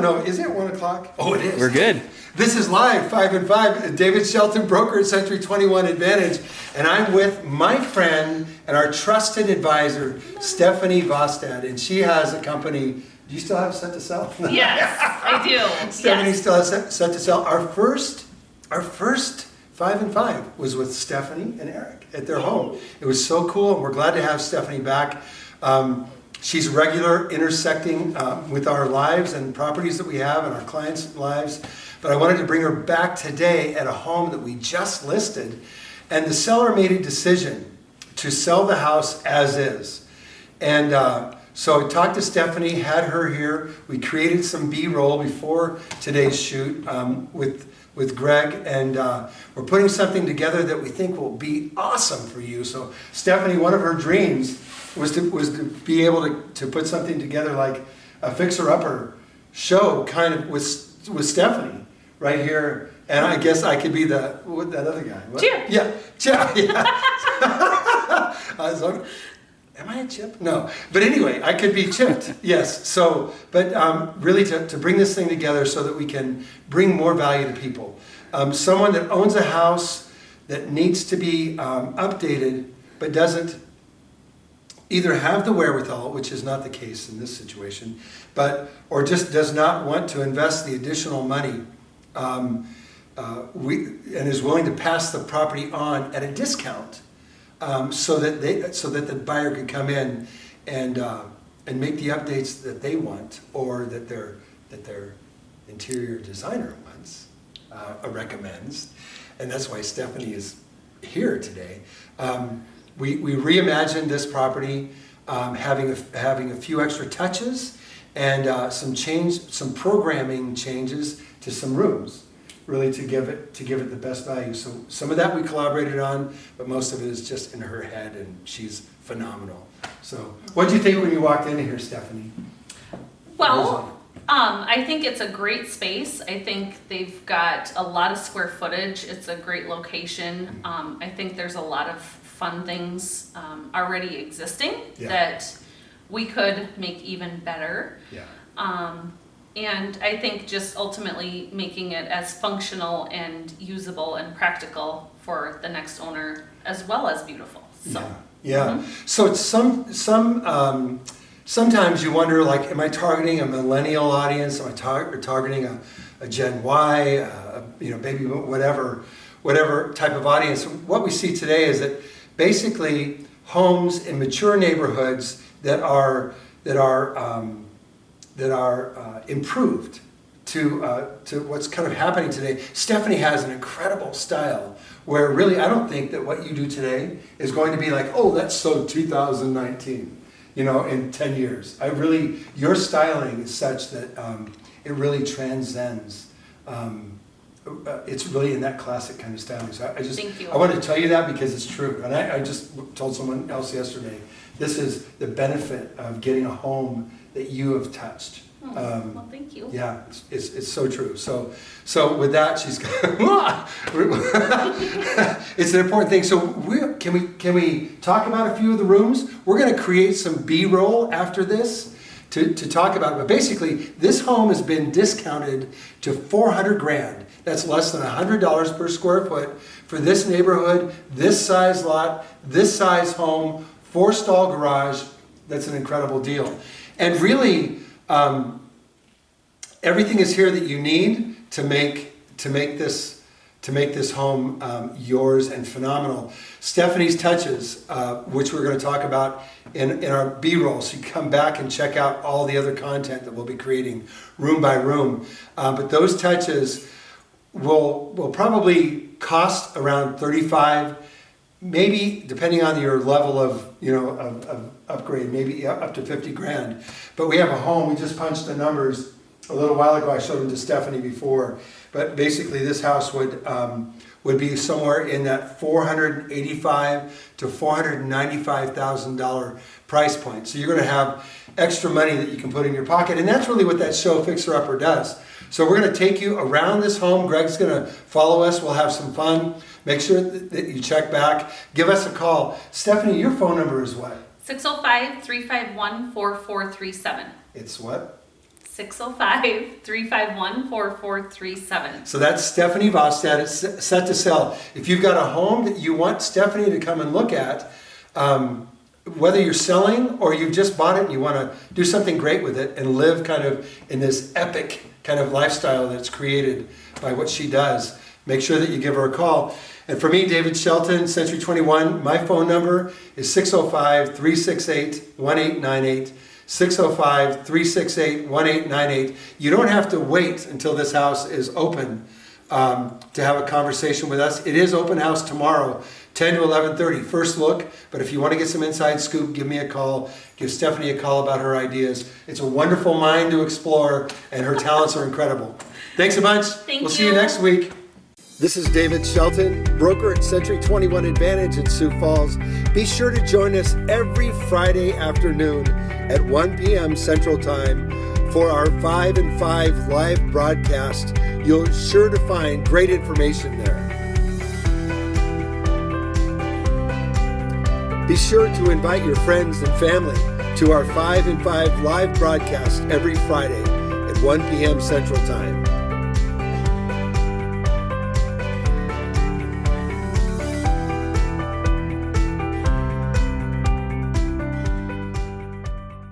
know. Is it 1 o'clock? Oh, it is. We're good. This is live, 5 and 5. David Shelton, broker at Century 21 Advantage. And I'm with my friend and our trusted advisor, Stephanie Vostad. And she has a company. Do you still have Set to Sell? Yes, I do. Stephanie still has Set to Sell. Our first 5 and 5 was with Stephanie and Eric at their home. It was so cool, and we're glad to have Stephanie back. She's regular intersecting with our lives and properties that we have and our clients' lives. But I wanted to bring her back today at a home that we just listed. And the seller made a decision to sell the house as is. And so I talked to Stephanie, had her here. We created some B-roll before today's shoot with Greg. And we're putting something together that we think will be awesome for you. So Stephanie, one of her dreams was to be able to put something together like a fixer-upper show kind of with Stephanie right here. And I guess I could be that other guy. What? Chip. Yeah, Chip. Yeah. Am I a Chip? No. But anyway, I could be chipped. Yes. So, but really to bring this thing together so that we can bring more value to people. Someone that owns a house that needs to be updated but doesn't either have the wherewithal, which is not the case in this situation, or just does not want to invest the additional money, and is willing to pass the property on at a discount, so that the buyer can come in and make the updates that they want or that their interior designer wants, recommends, and that's why Stephanie is here today. We reimagined this property, having a few extra touches and some programming changes to some rooms, really to give it the best value. So some of that we collaborated on, but most of it is just in her head, and she's phenomenal. So what did you think when you walked in here, Stephanie? Well, I think it's a great space. I think they've got a lot of square footage. It's a great location. I think there's a lot of fun things already existing that we could make even better. Yeah. And I think just ultimately making it as functional and usable and practical for the next owner, as well as beautiful. So. Yeah. So it's sometimes you wonder, like, am I targeting a millennial audience? Am I targeting a Gen Y, baby, whatever type of audience? What we see today is that basically homes in mature neighborhoods that are improved to what's kind of happening today. Stephanie has an incredible style where really I don't think that what you do today is going to be like, oh, that's so 2019, in 10 years. Your styling is such that it really transcends. It's really in that classic kind of styling. So I wanted to tell you that because it's true. And I just told someone else yesterday, this is the benefit of getting a home that you have touched. Well, thank you. Yeah, it's so true. So with that, she's it's an important thing. So can we talk about a few of the rooms? We're going to create some B-roll after this to talk about it. But basically, this home has been discounted to $400,000. That's less than $100 per square foot for this neighborhood, this size lot, this size home, 4-stall garage. That's an incredible deal. And really, everything is here that you need to make this home yours and phenomenal. Stephanie's touches, which we're going to talk about in our B-roll, so you come back and check out all the other content that we'll be creating room by room. But those touches will probably cost around $35,000, maybe depending on your level of upgrade, maybe up to $50,000. But we have a home. We just punched the numbers a little while ago. I showed them to Stephanie before. But basically, this house would be somewhere in that $485,000 to $495,000 price point. So you're going to have extra money that you can put in your pocket, and that's really what that show Fixer Upper does. So we're going to take you around this home. Greg's going to follow us. We'll have some fun. Make sure that you check back. Give us a call. Stephanie, your phone number is what? 605-351-4437. It's what? 605-351-4437. So that's Stephanie Vostad. It's set to sell. If you've got a home that you want Stephanie to come and look at, whether you're selling or you've just bought it and you want to do something great with it and live kind of in this epic kind of lifestyle that's created by what she does, make sure that you give her a call. And for me, David Shelton, Century 21, my phone number is 605-368-1898. 605-368-1898. You don't have to wait until this house is open to have a conversation with us. It is open house tomorrow, 10 to 11:30, first look. But if you want to get some inside scoop, give me a call. Give Stephanie a call about her ideas. It's a wonderful mind to explore, and her talents are incredible. Thanks a bunch. We'll see you next week. This is David Shelton, broker at Century 21 Advantage in Sioux Falls. Be sure to join us every Friday afternoon at 1 p.m. Central Time for our 5 and 5 live broadcast. You'll sure to find great information there. Be sure to invite your friends and family to our 5 and 5 live broadcast every Friday at 1 p.m. Central Time.